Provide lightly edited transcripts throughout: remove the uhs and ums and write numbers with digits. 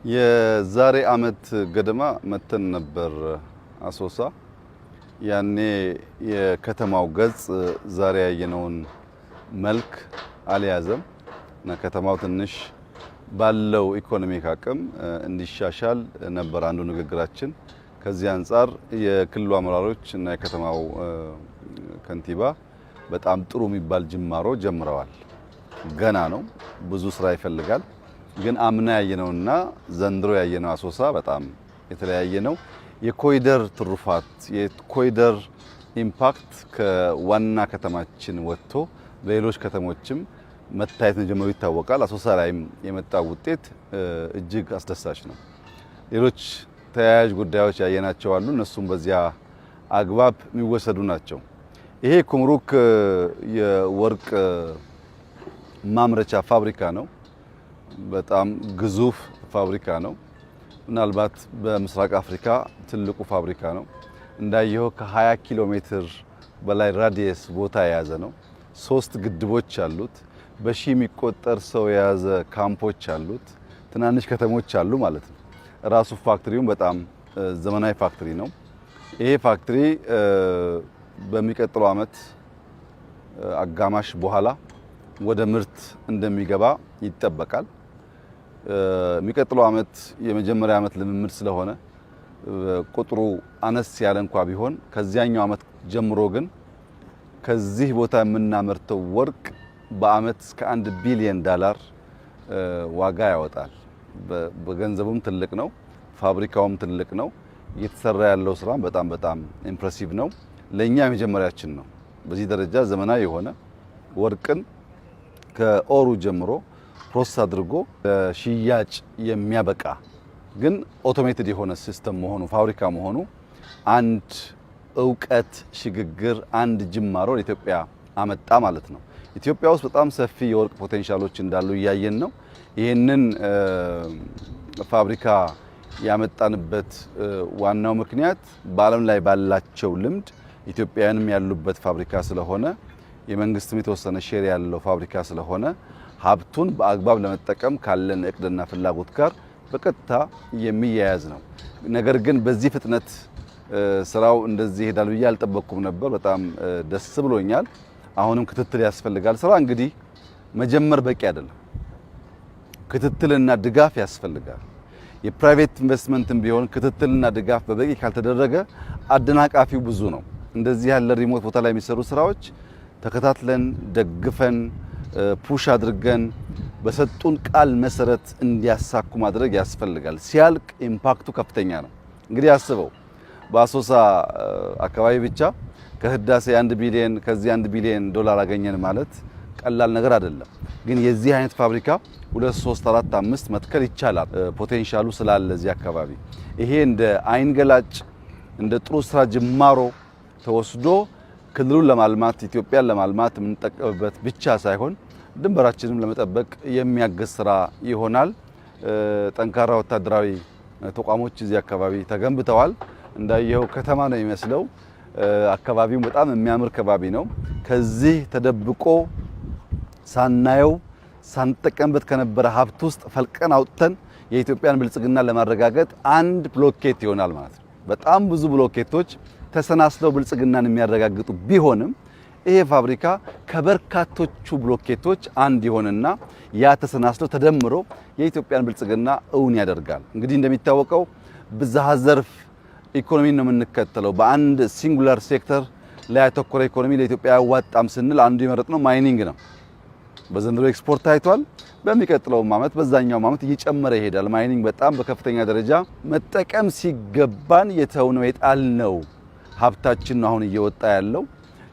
የዛሬ አመት ገደማ መተን ነበር አሶሳ። ያኔ የከተማው ገጽ ዛሬ ያየነውን መልክ አልያዘም እና ከተማው ትንሽ ባለው ኢኮኖሚክ አቅም እንዲሻሻል ነበር አንዱ ንግግራችን። ከዚህ አንፃር የክልሉ አመራሮች እና የከተማው ከንቲባ በጣም ጥሩ የሚባል ጅማሮ ጀምረዋል። ገና ነው፣ ብዙ ስራ ይፈልጋል። ግን አምና ያየነውና ዘንድሮ ያየነው አሶሳ በጣም የተለያየ ነው። የኮሪደር ትሩፋት የኮሪደር ኢምፓክት ከዋና ከተማችን ወጥቶ በሌሎች ከተሞችም መታየት መጀመሩ ይታወቃል። አሶሳ ላይም የመጣው ውጤት እጅግ አስደሳች ነው። ሌሎች ተያያዥ ጉዳዮች ያየናቸው አሉ። እነሱም በዚያ አግባብ የሚወሰዱ ናቸው። ይሄ ኩምሩክ የወርቅ ማምረቻ ፋብሪካ ነው። በጣም ግዙፍ ፋብሪካ ነው። ምናልባት በምስራቅ አፍሪካ ትልቁ ፋብሪካ ነው። እንዳየው ከ20 ኪሎ ሜትር በላይ ራዲየስ ቦታ የያዘ ነው። 3 ግድቦች አሉት። በሺ የሚቆጠር ሰው የያዘ ካምፖች አሉት። ትናንሽ ከተሞች አሉ ማለት ነው። ራሱ ፋክተሪውም በጣም ዘመናዊ ፋክተሪ ነው። ይሄ ፋክተሪ በሚቀጥለው አመት አጋማሽ በኋላ ወደ ምርት እንደሚገባ ይጠበቃል። የሚቀጥለው አመት የመጀመሪያ አመት ልምምድ ስለሆነ ቁጥሩ አነስ ያለ እንኳ ቢሆን ከዚያኛው አመት ጀምሮ ግን ከዚህ ቦታ የምናመርተው ወርቅ በአመት እስከ $1 ቢሊዮን ዋጋ ያወጣል። በገንዘቡም ትልቅ ነው፣ ፋብሪካውም ትልቅ ነው። እየተሰራ ያለው ስራ በጣም ኢምፕሬሲቭ ነው። ለኛ የመጀመሪያችን ነው። በዚህ ደረጃ ዘመናዊ የሆነ ወርቅን ከኦሩ ጀምሮ ፕሮሰስ አድርጎ ለሽያጭ የሚያበቃ ግን ኦቶሜትድ የሆነ ሲስተም መሆኑ ፋብሪካ መሆኑ አንድ እውቀት ሽግግር አንድ ጅማሮ ለኢትዮጵያ አመጣ ማለት ነው። ኢትዮጵያ ውስጥ በጣም ሰፊ የወርቅ ፖቴንሻሎች እንዳሉ እያየን ነው። ይህንን ፋብሪካ ያመጣንበት ዋናው ምክንያት በዓለም ላይ ባላቸው ልምድ ኢትዮጵያውያንም ያሉበት ፋብሪካ ስለሆነ የመንግስትም የተወሰነ ሼር ያለው ፋብሪካ ስለሆነ ሀብቱን በአግባብ ለመጠቀም ካለን እቅድና ፍላጎት ጋር በቀጥታ የሚያያዝ ነው። ነገር ግን በዚህ ፍጥነት ስራው እንደዚህ ይሄዳል ብዬ አልጠበቅኩም ነበር። በጣም ደስ ብሎኛል። አሁንም ክትትል ያስፈልጋል። ስራ እንግዲህ መጀመር በቂ አይደለም። ክትትልና ድጋፍ ያስፈልጋል። የፕራይቬት ኢንቨስትመንትም ቢሆን ክትትልና ድጋፍ በበቂ ካልተደረገ አደናቃፊው ብዙ ነው። እንደዚህ ያለ ሪሞት ቦታ ላይ የሚሰሩ ስራዎች ተከታትለን ደግፈን ፑሽ አድርገን በሰጡን ቃል መሰረት እንዲያሳኩ ማድረግ ያስፈልጋል። ሲያልቅ ኢምፓክቱ ከፍተኛ ነው። እንግዲህ አስበው በአሶሳ አካባቢ ብቻ ከህዳሴ $1 ቢሊዮን ከዚህ $1 ቢሊዮን አገኘን ማለት ቀላል ነገር አይደለም። ግን የዚህ አይነት ፋብሪካ 2 3 4 5 መትከል ይቻላል። ፖቴንሻሉ ስላለ እዚህ አካባቢ ይሄ እንደ አይን ገላጭ እንደ ጥሩ ስራ ጅማሮ ተወስዶ ክልሉን ለማልማት ኢትዮጵያን ለማልማት የምንጠቀምበት ብቻ ሳይሆን ድንበራችንም ለመጠበቅ የሚያግዝ ስራ ይሆናል። ጠንካራ ወታደራዊ ተቋሞች እዚህ አካባቢ ተገንብተዋል። እንዳየው ከተማ ነው የሚመስለው። አካባቢው በጣም የሚያምር ከባቢ ነው። ከዚህ ተደብቆ ሳናየው ሳንጠቀምበት ከነበረ ሀብት ውስጥ ፈልቀን አውጥተን የኢትዮጵያን ብልጽግና ለማረጋገጥ አንድ ብሎኬት ይሆናል ማለት ነው። በጣም ብዙ ብሎኬቶች ተሰናስለው ብልጽግናን የሚያረጋግጡ ቢሆንም ይሄ ፋብሪካ ከበርካቶቹ ብሎኬቶች አንድ ይሆንና ያ ተሰናስለው ተደምሮ የኢትዮጵያን ብልጽግና እውን ያደርጋል። እንግዲህ እንደሚታወቀው ብዝሃ ዘርፍ ኢኮኖሚ ነው የምንከተለው። በአንድ ሲንጉላር ሴክተር ላይ ያተኮረ ኢኮኖሚ ለኢትዮጵያ ያዋጣም ስንል አንዱ የመረጥነው ማይኒንግ ነው። በዘንድሮ ኤክስፖርት ታይቷል። በሚቀጥለው አመት በዛኛው አመት እየጨመረ ይሄዳል። ማይኒንግ በጣም በከፍተኛ ደረጃ መጠቀም ሲገባን የተውነው የጣልነው ሀብታችን ነው አሁን እየወጣ ያለው።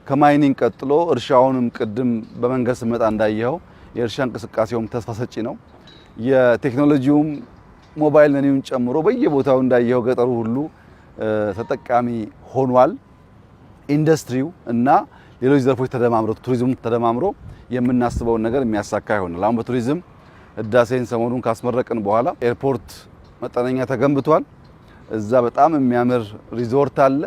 ከማይኒንግ ቀጥሎ እርሻውንም ቅድም በመንገድ ስመጣ እንዳየኸው የእርሻ እንቅስቃሴውም ተስፋ ሰጪ ነው። የቴክኖሎጂውም ሞባይል መኒውን ጨምሮ በየቦታው እንዳየኸው ገጠሩ ሁሉ ተጠቃሚ ሆኗል። ኢንዱስትሪው እና ሌሎች ዘርፎች ተደማምሮ ቱሪዝሙ ተደማምሮ የምናስበውን ነገር የሚያሳካ ይሆናል። አሁን በቱሪዝም ህዳሴን ሰሞኑን ካስመረቅን በኋላ ኤርፖርት መጠነኛ ተገንብቷል። እዛ በጣም የሚያምር ሪዞርት አለ።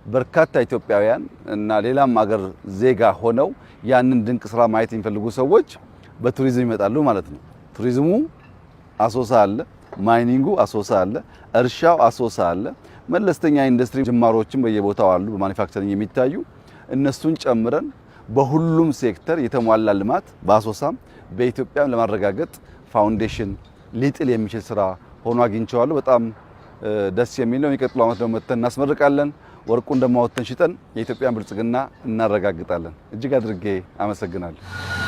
በርካታ ኢትዮጵያውያን እና ሌላም ሀገር ዜጋ ሆነው ያንን ድንቅ ስራ ማየት የሚፈልጉ ሰዎች በቱሪዝም ይመጣሉ ማለት ነው። ቱሪዝሙ አሶሳ አለ፣ ማይኒንጉ አሶሳ አለ፣ እርሻው አሶሳ አለ። መለስተኛ ኢንዱስትሪ ጅማሮችም በየቦታው አሉ በማኒፋክቸሪንግ የሚታዩ እነሱን ጨምረን በሁሉም ሴክተር የተሟላ ልማት በአሶሳም በኢትዮጵያም ለማረጋገጥ ፋውንዴሽን ሊጥል የሚችል ስራ ሆኖ አግኝቼዋለሁ። በጣም ደስ የሚል ነው። የሚቀጥለው ዓመት ደግሞ መተን እናስመርቃለን። ወርቁን ደግሞ አወጥተን ሽጠን የኢትዮጵያን ብልጽግና እናረጋግጣለን። እጅግ አድርጌ አመሰግናለሁ።